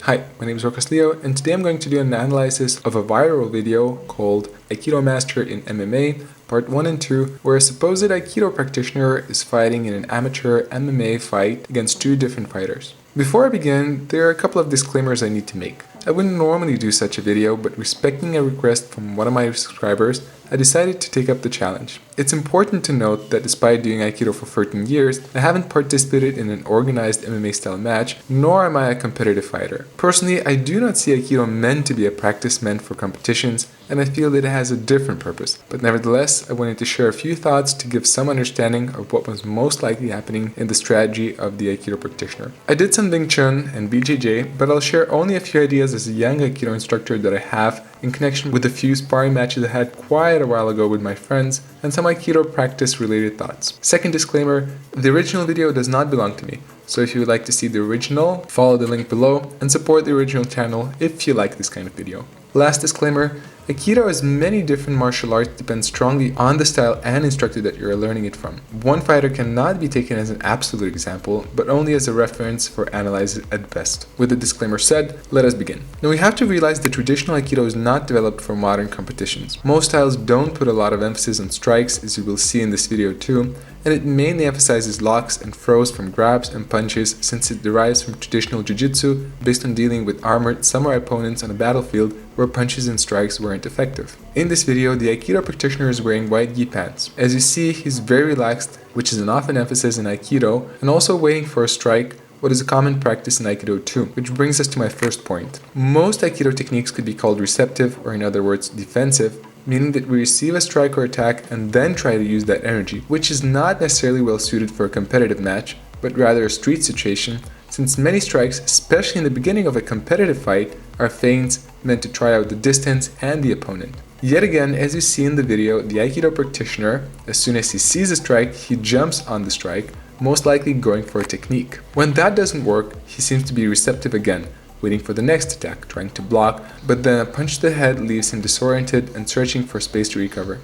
Hi, my name is Rokas and today I'm going to do an analysis of a viral video called Aikido Master in MMA, Part 1 and 2, where a supposed Aikido practitioner is fighting in an amateur MMA fight against two different fighters. Before I begin, there are a couple of disclaimers I need to make. I wouldn't normally do such a video, but respecting a request from one of my subscribers, I decided to take up the challenge. It's important to note that despite doing Aikido for 13 years, I haven't participated in an organized MMA style match, nor am I a competitive fighter. Personally, I do not see Aikido meant to be a practice meant for competitions, and I feel that it has a different purpose. But nevertheless, I wanted to share a few thoughts to give some understanding of what was most likely happening in the strategy of the Aikido practitioner. I did some Wing Chun and BJJ, but I'll share only a few ideas as a young Aikido instructor that I have in connection with a few sparring matches I had quite a while ago with my friends and some Aikido practice related thoughts. Second disclaimer, the original video does not belong to me, so if you would like to see the original, follow the link below and support the original channel if you like this kind of video. Last disclaimer, Aikido, as many different martial arts, depends strongly on the style and instructor that you are learning it from. One fighter cannot be taken as an absolute example, but only as a reference for analysis at best. With the disclaimer said, let us begin. Now we have to realize that traditional Aikido is not developed for modern competitions. Most styles don't put a lot of emphasis on strikes, as you will see in this video too, and it mainly emphasizes locks and throws from grabs and punches since it derives from traditional jiu-jitsu based on dealing with armored samurai opponents on a battlefield where punches and strikes weren't effective. In this video, the Aikido practitioner is wearing white gi pants. As you see, he's very relaxed, which is an often emphasis in Aikido, and also waiting for a strike, what is a common practice in Aikido too, which brings us to my first point. Most Aikido techniques could be called receptive, or in other words, defensive, meaning that we receive a strike or attack and then try to use that energy, which is not necessarily well suited for a competitive match, but rather a street situation, since many strikes, especially in the beginning of a competitive fight, are feints meant to try out the distance and the opponent. Yet again, as you see in the video, the Aikido practitioner, as soon as he sees a strike, he jumps on the strike, most likely going for a technique. When that doesn't work, he seems to be receptive again, waiting for the next attack, trying to block, but then a punch to the head leaves him disoriented and searching for space to recover.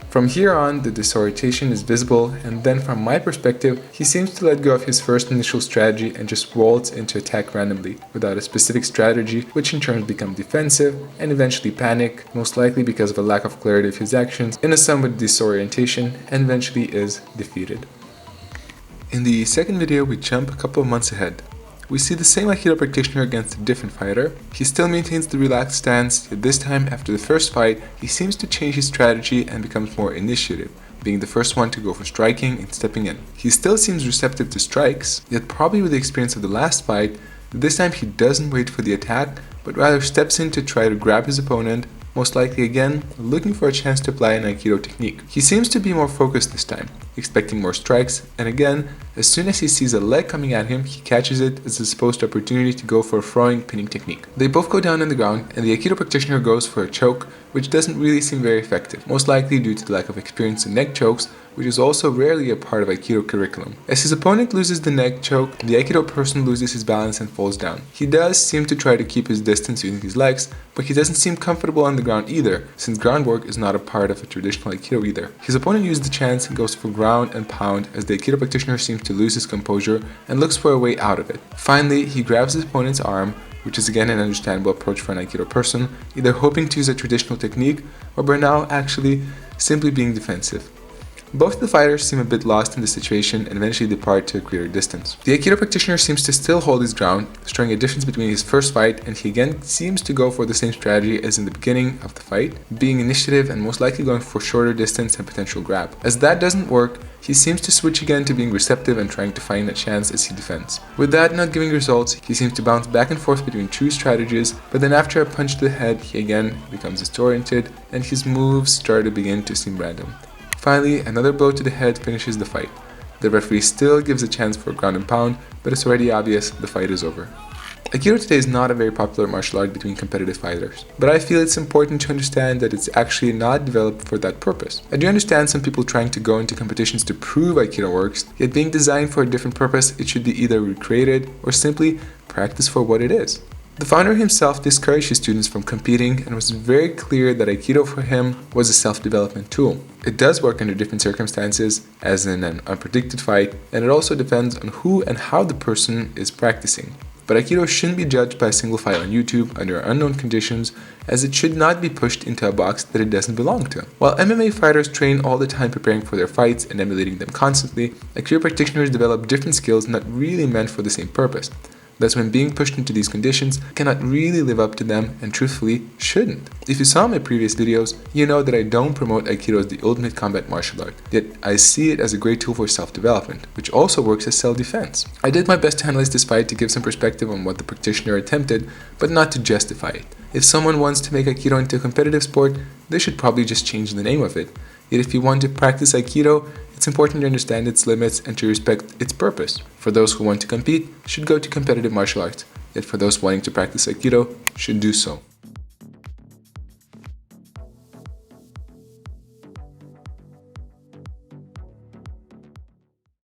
From here on, the disorientation is visible, and then from my perspective, he seems to let go of his first initial strategy and just waltz into attack randomly, without a specific strategy, which in turn becomes defensive and eventually panic, most likely because of a lack of clarity of his actions, in a somewhat disorientation, and eventually is defeated. In the second video, we jump a couple of months ahead. We see the same Aikido practitioner against a different fighter. He still maintains the relaxed stance, yet this time after the first fight, he seems to change his strategy and becomes more initiative, being the first one to go for striking and stepping in. He still seems receptive to strikes, yet probably with the experience of the last fight, this time he doesn't wait for the attack, but rather steps in to try to grab his opponent, most likely again, looking for a chance to apply an Aikido technique. He seems to be more focused this time, expecting more strikes, and again, as soon as he sees a leg coming at him, he catches it as a supposed opportunity to go for a throwing pinning technique. They both go down on the ground, and the Aikido practitioner goes for a choke, which doesn't really seem very effective, most likely due to the lack of experience in neck chokes, which is also rarely a part of Aikido curriculum. As his opponent loses the neck choke, the Aikido person loses his balance and falls down. He does seem to try to keep his distance using his legs, but he doesn't seem comfortable on the ground either, since groundwork is not a part of a traditional Aikido either. His opponent uses the chance and goes for ground and pound as the Aikido practitioner seems to lose his composure and looks for a way out of it. Finally, he grabs his opponent's arm, which is again an understandable approach for an Aikido person, either hoping to use a traditional technique or by now actually simply being defensive. Both the fighters seem a bit lost in the situation and eventually depart to a greater distance. The Aikido practitioner seems to still hold his ground, showing a difference between his first fight, and he again seems to go for the same strategy as in the beginning of the fight, being initiative and most likely going for shorter distance and potential grab. As that doesn't work, he seems to switch again to being receptive and trying to find a chance as he defends. With that not giving results, he seems to bounce back and forth between two strategies, but then after a punch to the head, he again becomes disoriented and his moves start to begin to seem random. Finally, another blow to the head finishes the fight. The referee still gives a chance for a ground and pound, but it's already obvious the fight is over. Aikido today is not a very popular martial art between competitive fighters, but I feel it's important to understand that it's actually not developed for that purpose. I do understand some people trying to go into competitions to prove Aikido works, yet being designed for a different purpose, it should be either recreated or simply practiced for what it is. The founder himself discouraged his students from competing and was very clear that Aikido for him was a self-development tool. It does work under different circumstances, as in an unpredicted fight, and it also depends on who and how the person is practicing. But Aikido shouldn't be judged by a single fight on YouTube under unknown conditions, as it should not be pushed into a box that it doesn't belong to. While MMA fighters train all the time preparing for their fights and emulating them constantly, Aikido practitioners develop different skills not really meant for the same purpose. Thus, when being pushed into these conditions, cannot really live up to them and truthfully shouldn't. If you saw my previous videos, you know that I don't promote Aikido as the ultimate combat martial art, yet I see it as a great tool for self-development, which also works as self-defense. I did my best to analyze this fight to give some perspective on what the practitioner attempted, but not to justify it. If someone wants to make Aikido into a competitive sport, they should probably just change the name of it. Yet if you want to practice Aikido, it's important to understand its limits and to respect its purpose. For those who want to compete, should go to competitive martial arts, yet for those wanting to practice Aikido, should do so.